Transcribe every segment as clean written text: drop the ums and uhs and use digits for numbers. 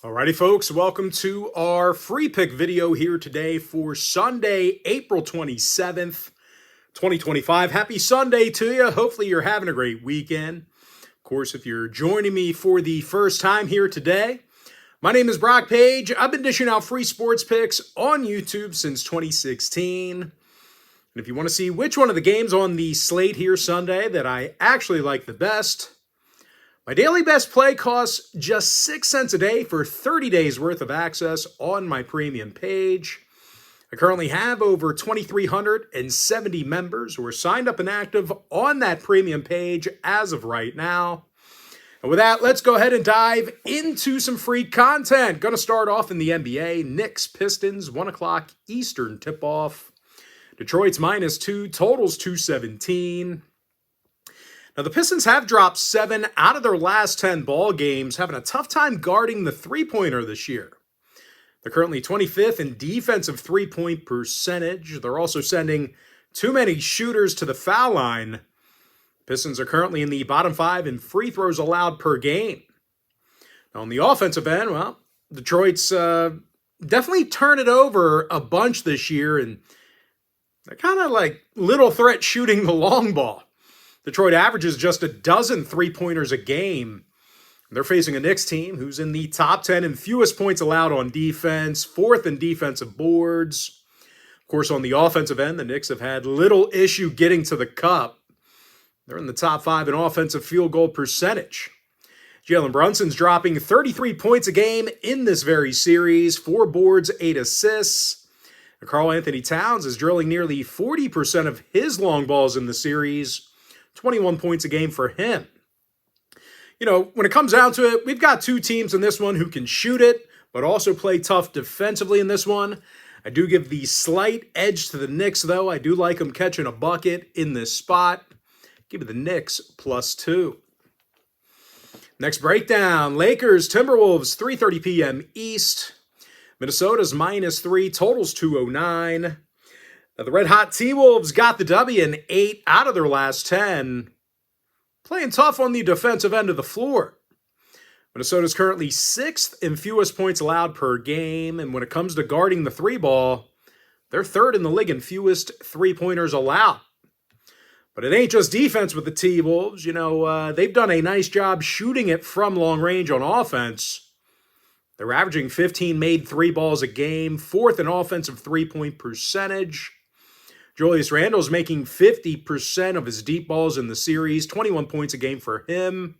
Alrighty, folks, welcome to our free pick video here today for Sunday, April 27th, 2025. Happy Sunday to you. Hopefully you're having a great weekend. Of course, if you're joining me for the first time here today, my name is Brock Page. I've been dishing out free sports picks on YouTube since 2016. And if you want to see which one of the games on the slate here Sunday that I actually like the best, my daily best play costs just 6 cents a day for 30 days worth of access on my premium page. I currently have over 2,370 members who are signed up and active on that premium page as of right now. And with that, let's go ahead and dive into some free content. Going to start off in the NBA. Knicks, Pistons, 1 o'clock Eastern tip-off. Detroit's -2, totals 217. Now, the Pistons have dropped 7 out of their last 10 ball games, having a tough time guarding the three-pointer this year. They're currently 25th in defensive three-point percentage. They're also sending too many shooters to the foul line. Pistons are currently in the bottom 5 in free throws allowed per game. Now, on the offensive end, well, Detroit's definitely turned it over a bunch this year, and they're kind of like little threat shooting the long ball. Detroit averages just a dozen three-pointers a game. They're facing a Knicks team who's in the top 10 in fewest points allowed on defense, 4th in defensive boards. Of course, on the offensive end, the Knicks have had little issue getting to the cup. They're in the top 5 in offensive field goal percentage. Jalen Brunson's dropping 33 points a game in this very series, 4 boards, 8 assists. And Karl Anthony Towns is drilling nearly 40% of his long balls in the series, 21 points a game for him. You know, when it comes down to it, we've got 2 teams in this one who can shoot it, but also play tough defensively in this one. I do give the slight edge to the Knicks, though. I do like them catching a bucket in this spot. Give me the Knicks +2. Next breakdown, Lakers, Timberwolves, 3:30 p.m. East. Minnesota's -3, totals 209. Now, the red-hot T-Wolves got the W in 8 out of their last 10, playing tough on the defensive end of the floor. Minnesota's currently 6th in fewest points allowed per game, and when it comes to guarding the three ball, they're 3rd in the league in fewest three-pointers allowed. But it ain't just defense with the T-Wolves. You know, they've done a nice job shooting it from long range on offense. They're averaging 15 made three balls a game, 4th in offensive three-point percentage. Julius Randle's making 50% of his deep balls in the series, 21 points a game for him.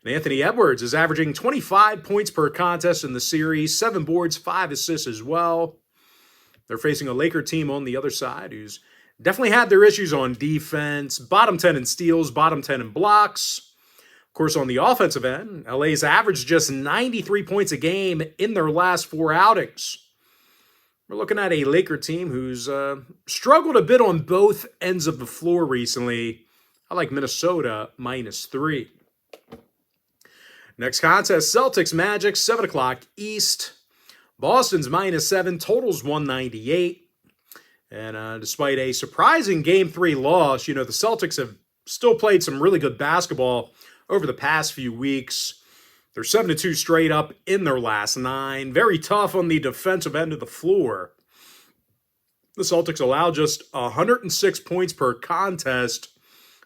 And Anthony Edwards is averaging 25 points per contest in the series, 7 boards, 5 assists as well. They're facing a Laker team on the other side who's definitely had their issues on defense, bottom 10 in steals, bottom 10 in blocks. Of course, on the offensive end, LA's averaged just 93 points a game in their last 4 outings. We're looking at a Laker team who's struggled a bit on both ends of the floor recently. I like Minnesota -3. Next contest, Celtics Magic, 7 o'clock East. Boston's -7, totals 198. And despite a surprising Game 3 loss, you know, the Celtics have still played some really good basketball over the past few weeks. They're 7-2 straight up in their last 9. Very tough on the defensive end of the floor. The Celtics allow just 106 points per contest,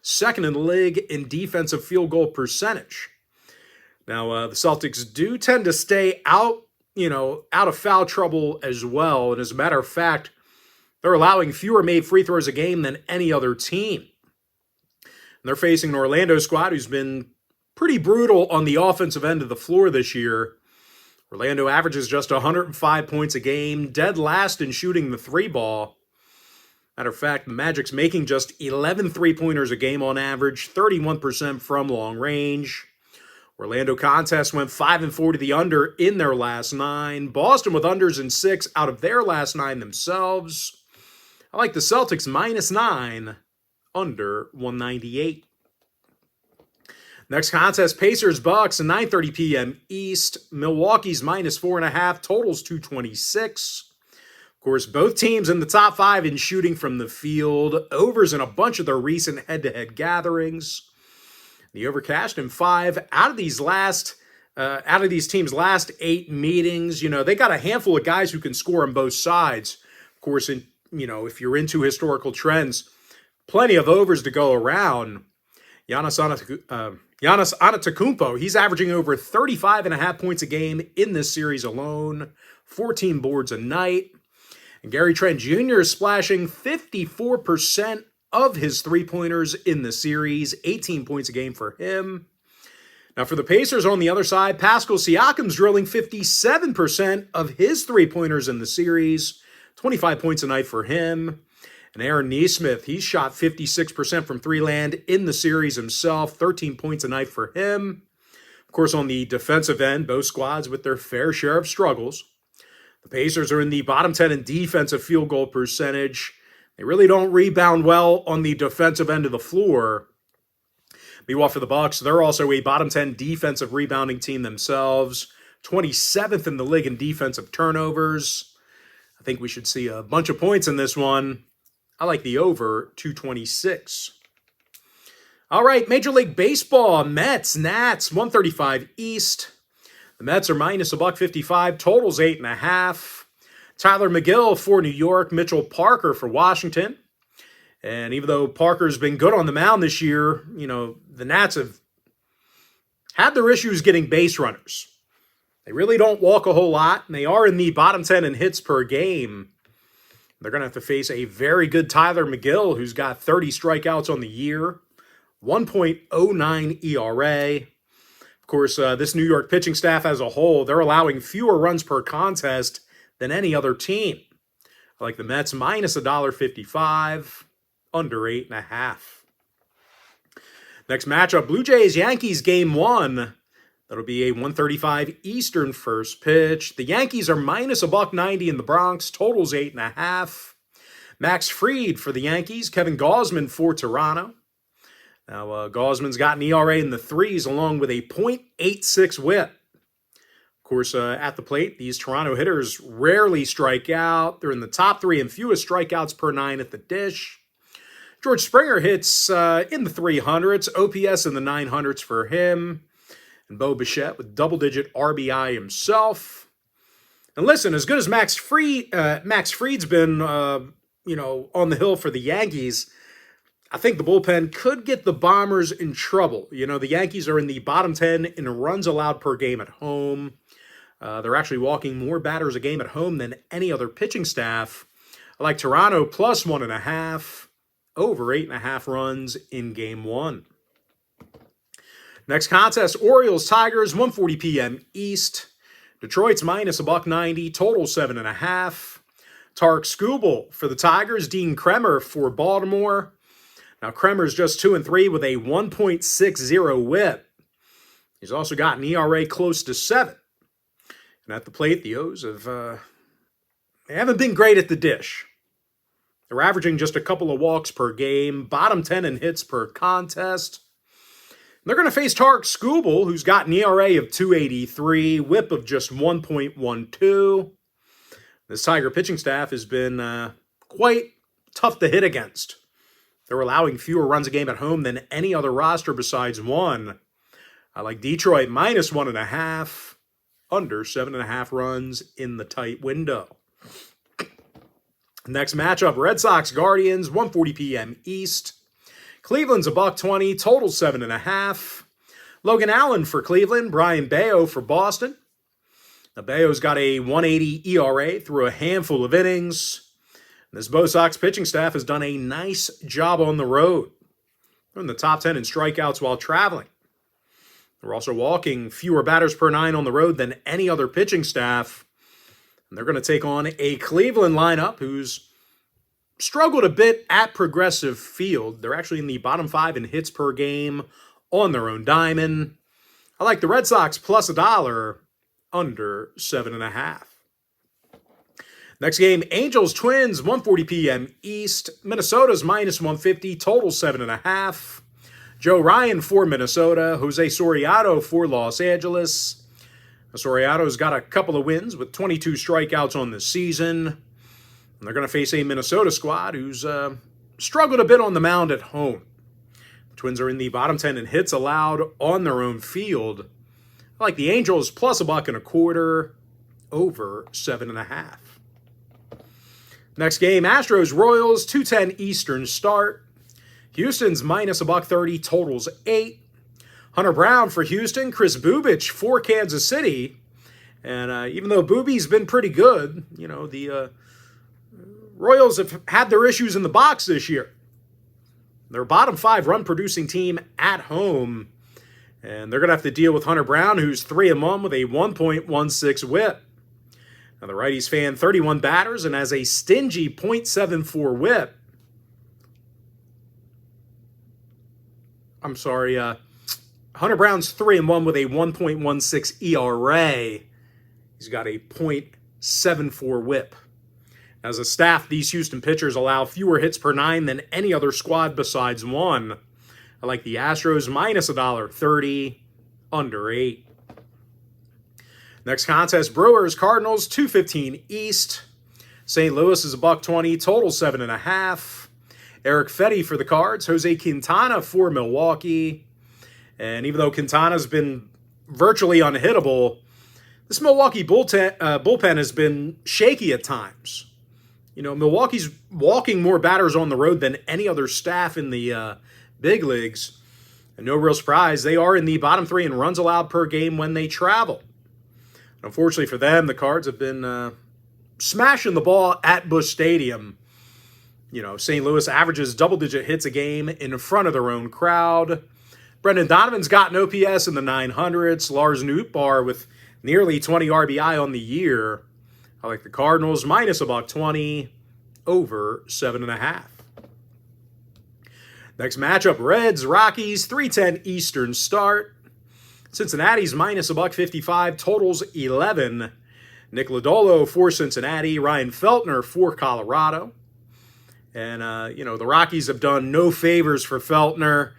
2nd in the league in defensive field goal percentage. Now, the Celtics do tend to stay out of foul trouble as well. And as a matter of fact, they're allowing fewer made free throws a game than any other team. And they're facing an Orlando squad who's been pretty brutal on the offensive end of the floor this year. Orlando averages just 105 points a game, dead last in shooting the three ball. Matter of fact, the Magic's making just 11 three-pointers a game on average, 31% from long range. Orlando contests went 5-4 to the under in their last 9. Boston with unders in 6 out of their last 9 themselves. I like the Celtics -9, under 198. Next contest, Pacers Bucks, 9:30 p.m. East. Milwaukee's -4.5, totals 226. Of course, both teams in the top 5 in shooting from the field. Overs in a bunch of their recent head-to-head gatherings. The over cashed in 5 out of these last out of these teams' last 8 meetings, they got a handful of guys who can score on both sides. Of course, if you're into historical trends, plenty of overs to go around. Giannis Antetokounmpo, he's averaging over 35.5 points a game in this series alone, 14 boards a night. And Gary Trent Jr. is splashing 54% of his three-pointers in the series, 18 points a game for him. Now for the Pacers on the other side, Pascal Siakam's drilling 57% of his three-pointers in the series, 25 points a night for him. And Aaron Nesmith, he's shot 56% from three-land in the series himself, 13 points a night for him. Of course, on the defensive end, both squads with their fair share of struggles. The Pacers are in the bottom 10 in defensive field goal percentage. They really don't rebound well on the defensive end of the floor. Meanwhile, for the Bucks, they're also a bottom 10 defensive rebounding team themselves, 27th in the league in defensive turnovers. I think we should see a bunch of points in this one. I like the over 226. All right, Major League Baseball, Mets, Nats, 135 East. The Mets are minus $1.55, totals 8.5. Tyler McGill for New York, Mitchell Parker for Washington. And even though Parker's been good on the mound this year, the Nats have had their issues getting base runners. They really don't walk a whole lot, and they are in the bottom 10 in hits per game. They're going to have to face a very good Tyler McGill, who's got 30 strikeouts on the year, 1.09 ERA. Of course, this New York pitching staff as a whole, they're allowing fewer runs per contest than any other team. I like the Mets minus $1.55. Under 8.5. Next matchup, Blue Jays Yankees game 1. That'll be a 1:35 Eastern first pitch. The Yankees are minus $1.90 in the Bronx. Totals 8.5. Max Fried for the Yankees. Kevin Gausman for Toronto. Now Gausman's got an ERA in the 3s along with a .86 WHIP. Of course, at the plate, these Toronto hitters rarely strike out. They're in the top 3 in fewest strikeouts per 9 at the dish. George Springer hits in the 300s, OPS in the 900s for him. And Bo Bichette with double-digit RBI himself. And listen, as good as Max Fried's been, on the hill for the Yankees, I think the bullpen could get the Bombers in trouble. The Yankees are in the bottom 10 in runs allowed per game at home. They're actually walking more batters a game at home than any other pitching staff. I like Toronto plus 1.5. Over 8.5 runs in game 1. Next contest, Orioles-Tigers, 1:40 p.m. East. Detroit's minus $1.90, total 7.5. Tarek Skubal for the Tigers, Dean Kremer for Baltimore. Now, Kremer's just 2-3 with a 1.60 WHIP. He's also got an ERA close to 7. And at the plate, the O's they haven't been great at the dish. They're averaging just a couple of walks per game, bottom 10 in hits per contest. They're going to face Tarek Skubal, who's got an ERA of 2.83, WHIP of just 1.12. This Tiger pitching staff has been quite tough to hit against. They're allowing fewer runs a game at home than any other roster besides one. I like Detroit minus 1.5, under 7.5 runs in the tight window. Next matchup, Red Sox Guardians, 1:40 p.m. East. Cleveland's $1.20, total 7.5. Logan Allen for Cleveland, Brian Bayo for Boston. Now, Bayo's got a 1.80 ERA through a handful of innings. This Bo Sox pitching staff has done a nice job on the road. They're in the top 10 in strikeouts while traveling. They're also walking fewer batters per 9 on the road than any other pitching staff. And they're going to take on a Cleveland lineup who's struggled a bit at Progressive Field. They're actually in the bottom 5 in hits per game on their own diamond. I like the Red Sox plus $1, under 7.5. Next game, Angels Twins, 1:40 p.m. East. Minnesota's minus 150, total 7.5. Joe Ryan for Minnesota. Jose Soriano for Los Angeles. Soriano's got a couple of wins with 22 strikeouts on the season. And they're going to face a Minnesota squad who's struggled a bit on the mound at home. The Twins are in the bottom 10 in hits allowed on their own field. I I like the Angels plus $1.25 over 7.5. Next game, Astros-Royals, 2:10 Eastern start. Houston's minus $1.30, totals 8. Hunter Brown for Houston, Chris Bubich for Kansas City. And even though Boobie's been pretty good, you know, the Royals have had their issues in the box this year. They're a bottom 5 run-producing team at home. And they're going to have to deal with Hunter Brown, who's 3-1 with a 1.16 whip. Now, the righties fan 31 batters and has a stingy .74 whip. I'm sorry, Hunter Brown's 3-1 with a 1.16 ERA. He's got a .74 whip. As a staff, these Houston pitchers allow fewer hits per 9 than any other squad besides one. I like the Astros minus $1.30, under 8. Next contest, Brewers-Cardinals, 2:15 East. St. Louis is $1.20, total 7.5. Eric Fetty for the Cards, Jose Quintana for Milwaukee. And even though Quintana's been virtually unhittable, this Milwaukee bullpen has been shaky at times. You know, Milwaukee's walking more batters on the road than any other staff in the big leagues. And no real surprise, they are in the bottom 3 in runs allowed per game when they travel. Unfortunately for them, the Cards have been smashing the ball at Busch Stadium. You know, St. Louis averages double-digit hits a game in front of their own crowd. Brendan Donovan's got an OPS in the 900s. Lars Nootbaar with nearly 20 RBI on the year. I like the Cardinals minus $1.20, over 7.5. Next matchup, Reds-Rockies, 3:10 Eastern start. Cincinnati's minus $1.55, totals 11. Nick Lodolo for Cincinnati, Ryan Feltner for Colorado. And, you know, the Rockies have done no favors for Feltner.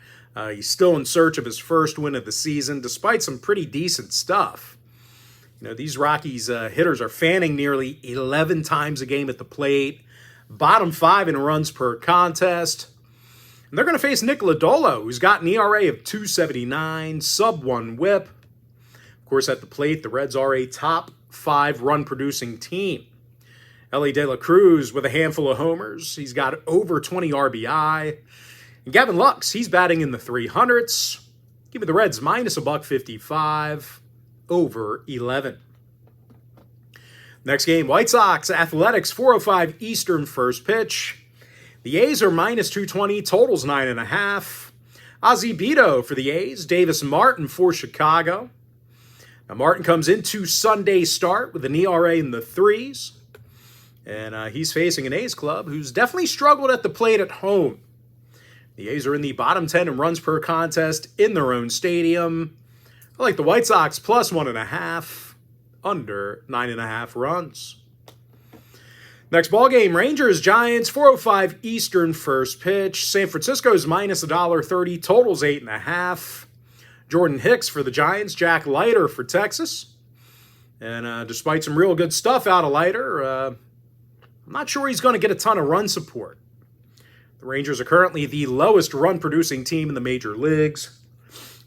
He's still in search of his first win of the season, despite some pretty decent stuff. You know, these Rockies hitters are fanning nearly 11 times a game at the plate, bottom 5 in runs per contest. And they're going to face Nick Lodolo, who's got an ERA of 2.79, sub-1 whip. Of course, at the plate, the Reds are a top 5 run-producing team. Ellie De La Cruz with a handful of homers. He's got over 20 RBI. And Gavin Lux, he's batting in the 300s. Give me the Reds minus $1.55, over 11. Next game, White Sox, Athletics, 4:05 Eastern first pitch. The A's are minus 220, totals 9.5. Ozzie Bito for the A's, Davis Martin for Chicago. Now Martin comes into Sunday start with an ERA in the 3s. And he's facing an A's club who's definitely struggled at the plate at home. The A's are in the bottom 10 in runs per contest in their own stadium. I like the White Sox plus 1.5, under 9.5 runs. Next ball game, Rangers-Giants, 4:05 Eastern first pitch. San Francisco's minus $1.30, totals 8.5. Jordan Hicks for the Giants, Jack Leiter for Texas. And despite some real good stuff out of Leiter, I'm not sure he's going to get a ton of run support. The Rangers are currently the lowest run-producing team in the major leagues.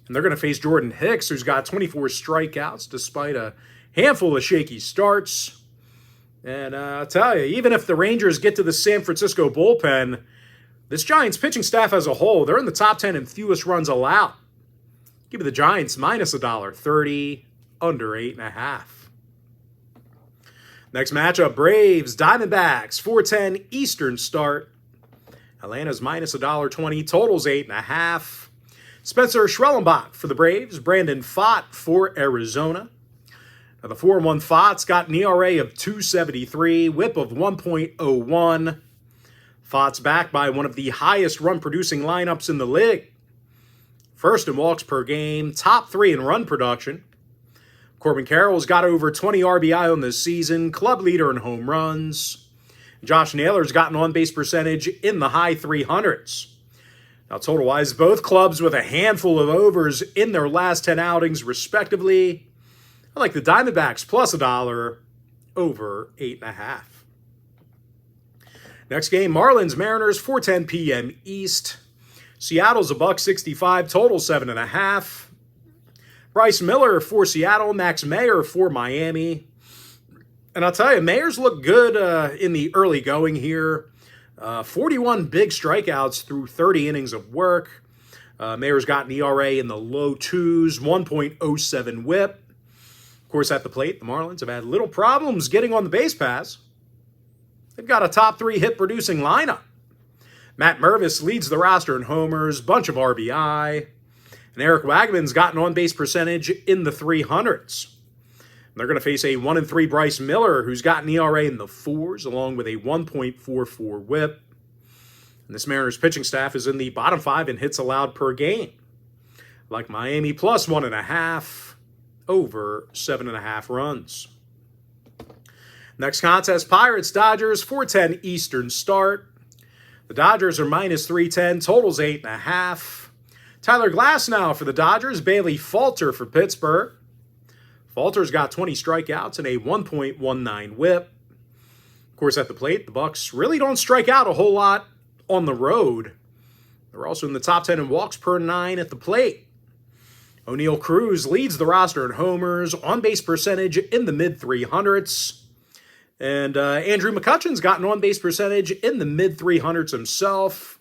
And they're going to face Jordan Hicks, who's got 24 strikeouts despite a handful of shaky starts. And I'll tell you, even if the Rangers get to the San Francisco bullpen, this Giants pitching staff as a whole, they're in the top 10 in fewest runs allowed. Give me the Giants minus $1.30, under 8.5. Next matchup, Braves, Diamondbacks, 4:10 Eastern start. Atlanta's minus $1.20, totals 8.5. Spencer Schwellenbach for the Braves, Brandon Pfaadt for Arizona. Now the 4-1 Pfaadt's got an ERA of 2.73, whip of 1.01. Pfaadt's backed by one of the highest run-producing lineups in the league. First in walks per game, top 3 in run production. Corbin Carroll's got over 20 RBI on this season, club leader in home runs. Josh Naylor's got an on-base percentage in the high 300s. Now, total-wise, both clubs with a handful of overs in their last 10 outings, respectively. I like the Diamondbacks plus $1, over 8.5. Next game, Marlins-Mariners, 4:10 p.m. East. Seattle's $1.65, total 7.5. Bryce Miller for Seattle, Max Meyer for Miami. And I'll tell you, Meyer's looked good in the early going here. 41 big strikeouts through 30 innings of work. Meyer's got an ERA in the low twos, 1.07 whip. Of course, at the plate, the Marlins have had little problems getting on the base paths. They've got a top 3 hit-producing lineup. Matt Mervis leads the roster in homers, bunch of RBI. And Eric Wagman's got an on-base percentage in the 300s. And they're going to face a 1-3 Bryce Miller, who's got an ERA in the 4s, along with a 1.44 whip. And this Mariners pitching staff is in the bottom 5 in hits allowed per game. Like Miami, plus 1.5, over 7.5 runs. Next contest, Pirates-Dodgers, 4:10 Eastern start. The Dodgers are minus 310, totals 8.5. Tyler Glasnow for the Dodgers, Bailey Falter for Pittsburgh. Falter's got 20 strikeouts and a 1.19 whip. Of course, at the plate, the Bucks really don't strike out a whole lot on the road. They're also in the top 10 in walks per 9 at the plate. O'Neal Cruz leads the roster in homers, on-base percentage in the mid-300s. And Andrew McCutcheon's got an on-base percentage in the mid-300s himself.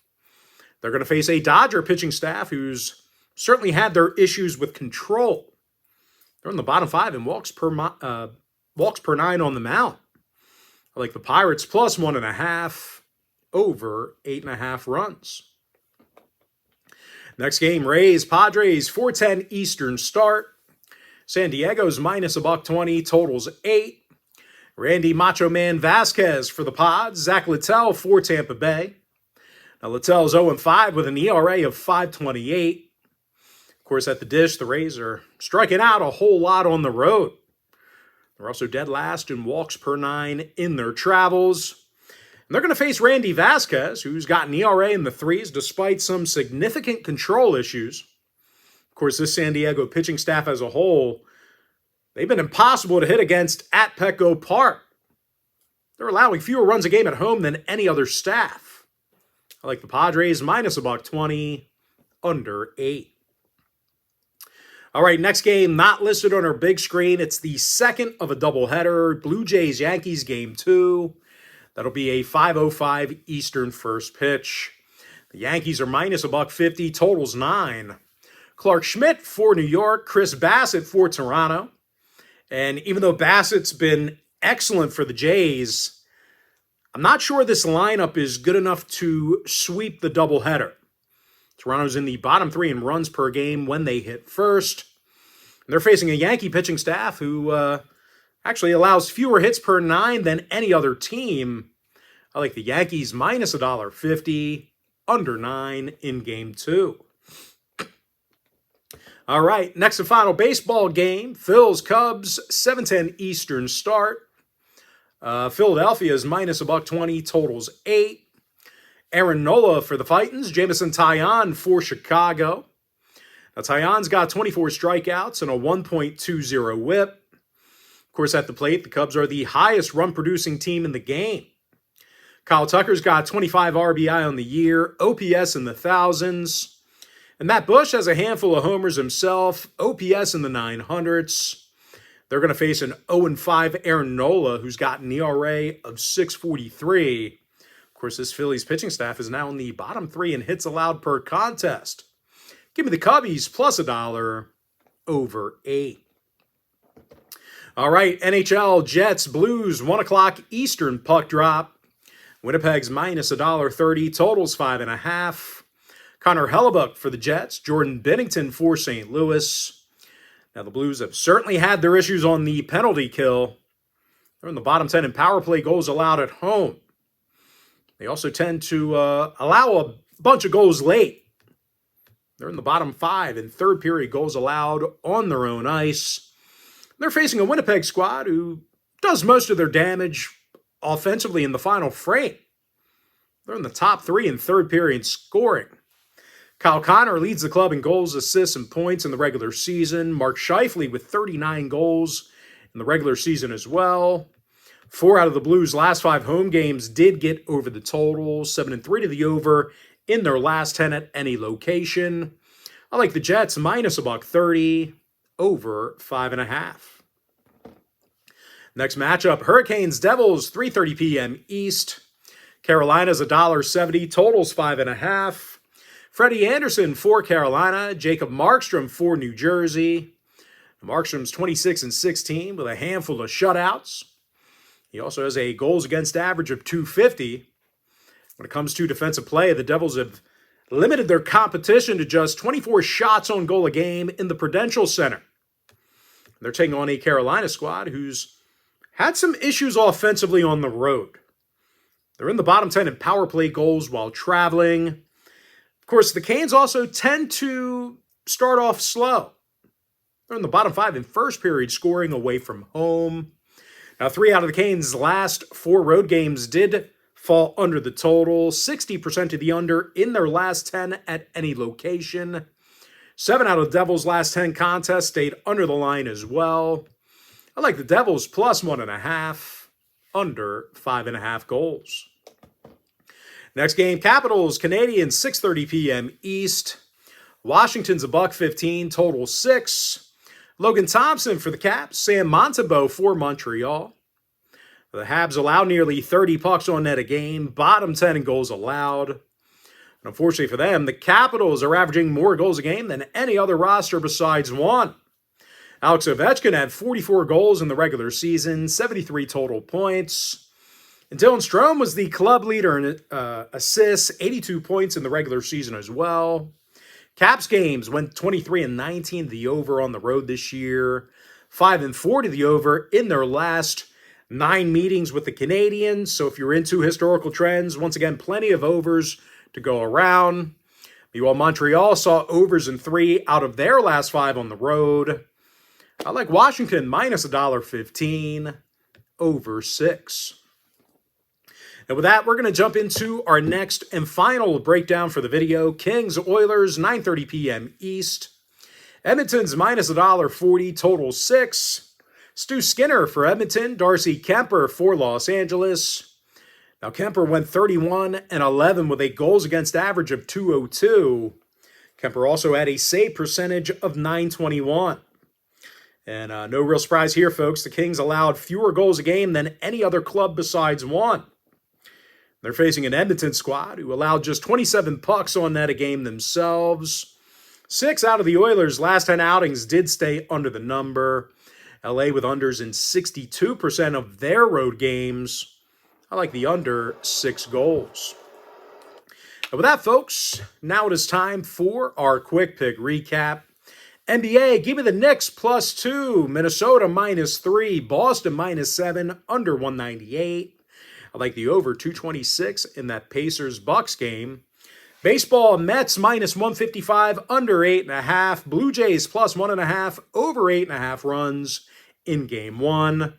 They're going to face a Dodger pitching staff who's certainly had their issues with control. They're in the bottom 5 in walks per 9 on the mound. I like the Pirates plus 1.5, over 8.5 runs. Next game, Rays-Padres, 4:10 Eastern start. San Diego's minus $1.20, totals 8. Randy Macho Man Vasquez for the Pods. Zach Littell for Tampa Bay. Now, Littell's 0-5 with an ERA of 5.28. Of course, at the dish, the Rays are striking out a whole lot on the road. They're also dead last in walks per 9 in their travels. And they're going to face Randy Vasquez, who's got an ERA in the 3s despite some significant control issues. Of course, this San Diego pitching staff as a whole, they've been impossible to hit against at Petco Park. They're allowing fewer runs a game at home than any other staff. I like the Padres minus $1.20, under 8. All right, next game, not listed on our big screen. It's the second of a doubleheader, Blue Jays-Yankees game 2. That'll be a 5:05 Eastern first pitch. The Yankees are minus $1.50, totals 9. Clark Schmidt for New York, Chris Bassett for Toronto. And even though Bassett's been excellent for the Jays, I'm not sure this lineup is good enough to sweep the doubleheader. Toronto's in the bottom 3 in runs per game when they hit first. And they're facing a Yankee pitching staff who actually allows fewer hits per 9 than any other team. I like the Yankees minus $1.50, under 9 in game 2. All right, next and final baseball game, Phil's Cubs, 7:10 Eastern start. Philadelphia is minus $1.20, totals 8. Aaron Nola for the Titans, Jameson Taillon for Chicago. Now, Taillon's got 24 strikeouts and a 1.20 whip. Of course, at the plate, the Cubs are the highest run-producing team in the game. Kyle Tucker's got 25 RBI on the year, OPS in the thousands. And Matt Bush has a handful of homers himself, OPS in the 900s. They're going to face an 0-5 Aaron Nola, who's got an ERA of 6.43. Of course, this Phillies pitching staff is now in the bottom 3 in hits allowed per contest. Give me the Cubbies plus $1, over 8. All right, NHL Jets Blues, 1 o'clock Eastern puck drop. Winnipeg's minus $1.30, totals 5.5. Connor Hellebuck for the Jets, Jordan Binnington for St. Louis. Now, the Blues have certainly had their issues on the penalty kill. They're in the bottom 10 in power play goals allowed at home. They also tend to allow a bunch of goals late. They're in the bottom 5 in third period goals allowed on their own ice. They're facing a Winnipeg squad who does most of their damage offensively in the final frame. They're in the top 3 in third period scoring. Kyle Connor leads the club in goals, assists, and points in the regular season. Mark Scheifele with 39 goals in the regular season as well. 4 out of the Blues' last 5 home games did get over the total. 7-3 to the over in their last 10 at any location. I like the Jets minus $1.30, over 5.5. Next matchup, Hurricanes Devils, 3:30 p.m. East. Carolina's $1.70, totals 5.5. Freddie Anderson for Carolina, Jacob Markstrom for New Jersey. Markstrom's 26-16 with a handful of shutouts. He also has a goals against average of .250. When it comes to defensive play, the Devils have limited their competition to just 24 shots on goal a game in the Prudential Center. They're taking on a Carolina squad who's had some issues offensively on the road. They're in the bottom 10 in power play goals while traveling. Of course, the Canes also tend to start off slow. They're in the bottom 5 in first period scoring away from home. Now, 3 out of the Canes' last 4 road games did fall under the total. 60% to the under in their last 10 at any location. 7 out of the Devils' last 10 contests stayed under the line as well. I like the Devils plus 1.5, under 5.5 goals. Next game, Capitals, Canadiens, 6:30 p.m. East. Washington's $1.15, total 6. Logan Thompson for the Caps, Sam Montembeault for Montreal. The Habs allow nearly 30 pucks on net a game, bottom 10 in goals allowed. And unfortunately for them, the Capitals are averaging more goals a game than any other roster besides one. Alex Ovechkin had 44 goals in the regular season, 73 total points. And Dylan Strome was the club leader in assists, 82 points in the regular season as well. Caps games went 23-19 to the over on the road this year, 5-4 to the over in their last 9 meetings with the Canadiens. So if you're into historical trends, once again, plenty of overs to go around. Meanwhile, Montreal saw overs in 3 out of their last 5 on the road. I like Washington minus $1.15, over 6. And with that, we're going to jump into our next and final breakdown for the video. Kings, Oilers, 9:30 p.m. East. Edmonton's minus $1.40, total 6. Stu Skinner for Edmonton, Darcy Kemper for Los Angeles. Now, Kemper went 31-11 with a goals against average of .202. Kemper also had a save percentage of .921. And no real surprise here, folks. The Kings allowed fewer goals a game than any other club besides one. They're facing an Edmonton squad who allowed just 27 pucks on net a game themselves. 6 out of the Oilers' last 10 outings did stay under the number. LA with unders in 62% of their road games. I like the under 6 goals. And with that, folks, now it is time for our quick pick recap. NBA, give me the Knicks +2, Minnesota -3, Boston -7, under 198. I like the over 226 in that Pacers-Bucks game. Baseball, Mets -155, under 8.5. Blue Jays +1.5, over 8.5 runs in Game 1.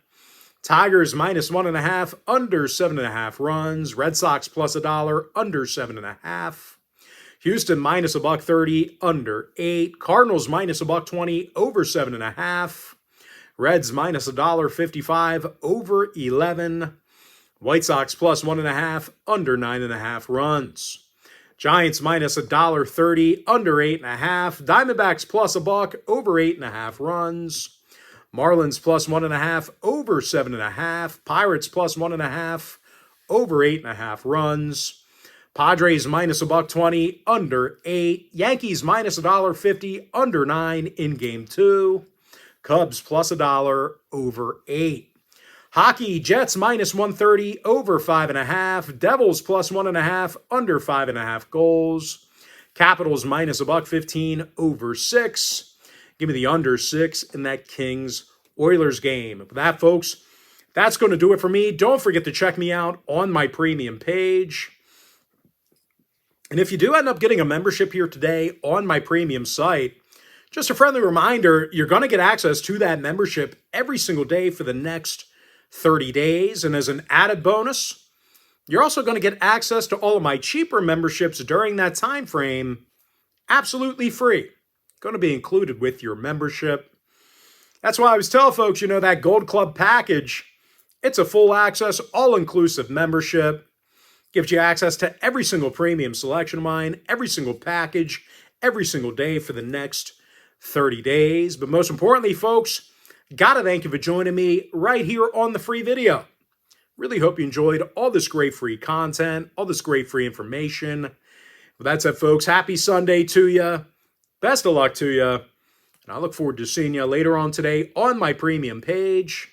Tigers -1.5, under 7.5 runs. Red Sox +$1, under 7.5. Houston -$1.30, under 8. Cardinals -$1.20, over 7.5. Reds -$1.55, over 11. White Sox +1.5, under 9.5 runs. Giants -$1.30, under 8.5. Diamondbacks +$1, over 8.5 runs. Marlins +1.5, over 7.5. Pirates +1.5, over 8.5 runs. Padres -$1.20, under 8. Yankees -$1.50, under 9 in Game 2. Cubs +$1, over 8. Hockey, Jets -130, over 5.5. Devils +1.5, under 5.5 goals. Capitals -$1.15, over 6. Give me the under 6 in that Kings-Oilers game. With that, folks, that's going to do it for me. Don't forget to check me out on my premium page. And if you do end up getting a membership here today on my premium site, just a friendly reminder, you're going to get access to that membership every single day for the next 30 days. And as an added bonus, you're also going to get access to all of my cheaper memberships during that time frame, absolutely free. Going to be included with your membership. That's why I always tell folks, that Gold Club package, it's a full access, all-inclusive membership. Gives you access to every single premium selection of mine, every single package, every single day for the next 30 days. But most importantly, folks, gotta thank you for joining me right here on the free video. Really hope you enjoyed all this great free content, all this great free information. With that said, folks, happy Sunday to you. Best of luck to you. And I look forward to seeing you later on today on my premium page.